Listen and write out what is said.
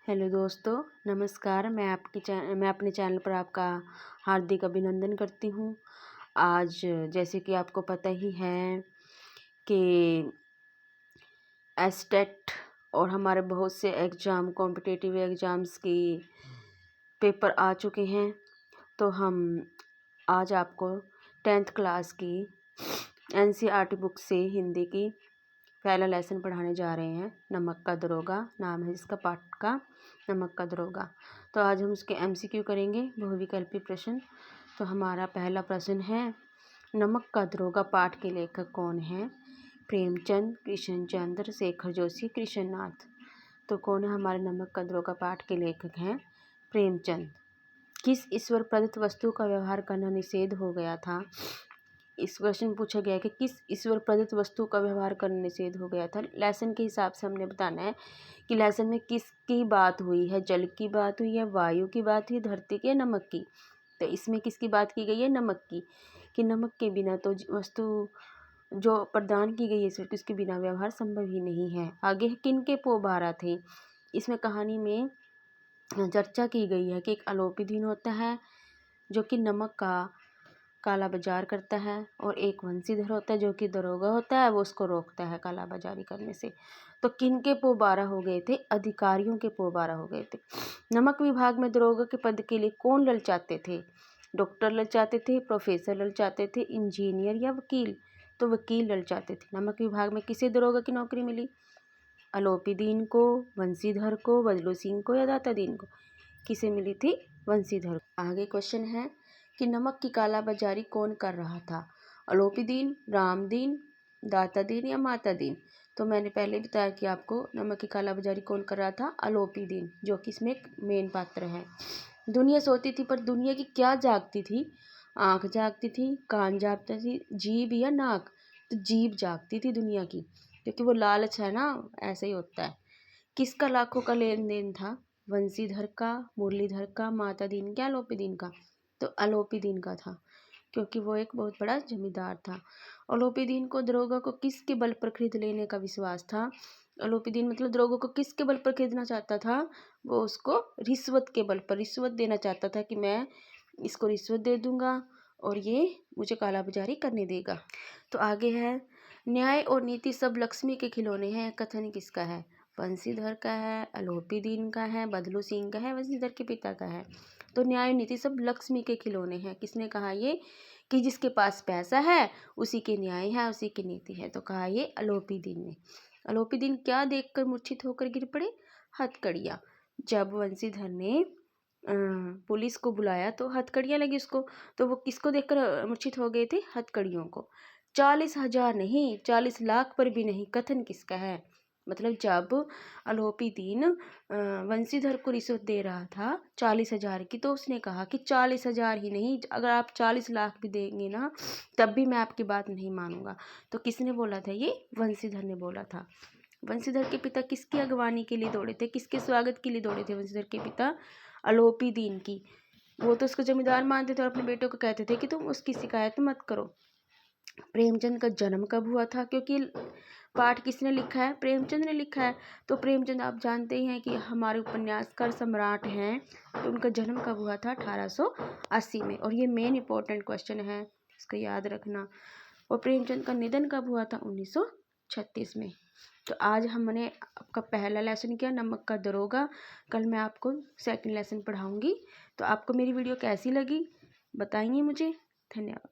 Hello दोस्तों, नमस्कार। मैं अपने चैनल पर आपका हार्दिक अभिनंदन करती हूँ। आज जैसे कि आपको पता ही है कि एसटेट और हमारे बहुत से एग्ज़ाम कॉम्पिटिटिव एग्ज़ाम्स की पेपर आ चुके हैं। तो हम आज आपको 10th क्लास की NCERT बुक से हिंदी की पहला लेसन पढ़ाने जा रहे हैं। नमक का दरोगा नाम है इसका पाठ का, नमक का दरोगा। तो आज हम उसके MCQ करेंगे, बहुविकल्पी प्रश्न। तो हमारा पहला प्रश्न है, नमक का दरोगा पाठ के लेखक कौन है? प्रेमचंद, कृष्णचंद्र, शेखर जोशी, कृष्णनाथ। तो कौन है हमारे नमक का दरोगा पाठ के लेखक हैं? प्रेमचंद। किस ईश्वर प्रदत्त वस्तु का व्यवहार करना निषेध हो गया था? इस क्वेश्चन पूछा गया है कि किस ईश्वर प्रदत्त वस्तु का व्यवहार करना निषेध हो गया था। लेसन के हिसाब से हमने बताना है कि लेसन में किसकी बात हुई है, जल की बात हुई है, वायु की बात हुई, धरती की, नमक की। तो इसमें किसकी बात की गई है? नमक की। कि नमक के बिना तो वस्तु जो प्रदान की गई है ईश्वर की, उसके बिना व्यवहार संभव ही नहीं है। आगे किन के पोबारा थे? इसमें कहानी में चर्चा की गई है कि एक अलोपीदीन होता है जो कि नमक का काला बाजार करता है, और एक वंशीधर होता है जो कि दरोगा होता है, वो उसको रोकता है काला बाजारी करने से। तो किन के पोबारा हो गए थे? अधिकारियों के पोबारा हो गए थे। नमक विभाग में दरोगा के पद के लिए कौन ललचाते थे? डॉक्टर ललचाते थे, प्रोफेसर ललचाते थे, इंजीनियर या वकील? तो वकील ललचाते थे। नमक विभाग में किसे दरोगा की नौकरी मिली? अलोपीदीन को, वंशीधर को, बदलू सिंह को या दातादीन को? किसे मिली थी? वंशीधर। आगे क्वेश्चन है कि नमक की कालाबाजारी कौन कर रहा था? अलोपीदीन, रामदीन, दातादीन या मातादीन? तो मैंने पहले बताया कि आपको नमक की कालाबाजारी कौन कर रहा था? अलोपीदीन, जो कि इसमें एक मेन पात्र है। दुनिया सोती थी पर दुनिया की क्या जागती थी? आँख जागती थी, कान जागती थी, जीभ या नाक? तो जीभ जागती थी दुनिया की, क्योंकि वो लालच है ना, ऐसे ही होता है। किसका लाखों का लेन देन था? वंशीधर का, मुरलीधर का, मातादीन का, अलोपीदीन का? तो अलोपीदीन का था, क्योंकि वो एक बहुत बड़ा जमींदार था। अलोपीदीन को दरोगा को किसके बल पर खरीद लेने का विश्वास था? अलोपीदीन मतलब दरोगा को किसके बल पर खरीदना चाहता था? वो उसको रिश्वत के बल पर, रिश्वत देना चाहता था कि मैं इसको रिश्वत दे दूंगा और ये मुझे कालाबाजारी करने देगा। तो आगे है, न्याय और नीति सब लक्ष्मी के खिलौने हैं, कथन किसका है? वंशीधर का है, अलोपीदीन का है, बदलू सिंह का है, वंशीधर के पिता का है। तो न्याय नीति सब लक्ष्मी के खिलौने हैं। किसने कहा ये? कि जिसके पास पैसा है उसी के न्याय है, उसी की नीति है। तो कहा ये अलोपीदीन ने। अलोपीदीन क्या देखकर मूर्छित होकर गिर पड़े? हथकड़ियाँ। जब वंशीधर ने पुलिस को बुलाया तो हथकड़ियाँ लगी उसको, तो वो किसको देखकर मूर्छित हो गए थे? हथकड़ियों को। 40,000 नहीं, 40 लाख पर भी नहीं, कथन किसका है? मतलब जब अलोपीदीन वंशीधर को रिश्वत दे रहा था 40,000 की, तो उसने कहा कि 40,000 ही नहीं, अगर आप 40 लाख भी देंगे ना तब भी मैं आपकी बात नहीं मानूंगा। तो किसने बोला था ये? वंशीधर ने बोला था। वंशीधर के पिता किसकी अगवानी के लिए दौड़े थे, किसके स्वागत के लिए दौड़े थे वंशीधर के पिता? अलोपीदीन की। वो तो उसको जमींदार मानते थे और अपने बेटों को कहते थे कि तुम उसकी शिकायत मत करो। प्रेमचंद का जन्म कब हुआ था? क्योंकि पाठ किसने लिखा है? प्रेमचंद ने लिखा है। तो प्रेमचंद आप जानते ही हैं कि हमारे उपन्यासकार सम्राट हैं, तो उनका जन्म कब हुआ था? 1880 में। और ये मेन इंपॉर्टेंट क्वेश्चन है, इसको याद रखना। और प्रेमचंद का निधन कब हुआ था? 1936 में। तो आज हमने आपका पहला लेसन किया, नमक का दरोगा। कल मैं आपको सेकंड लेसन पढ़ाऊंगी। तो आपको मेरी वीडियो कैसी लगी बताइए मुझे। धन्यवाद।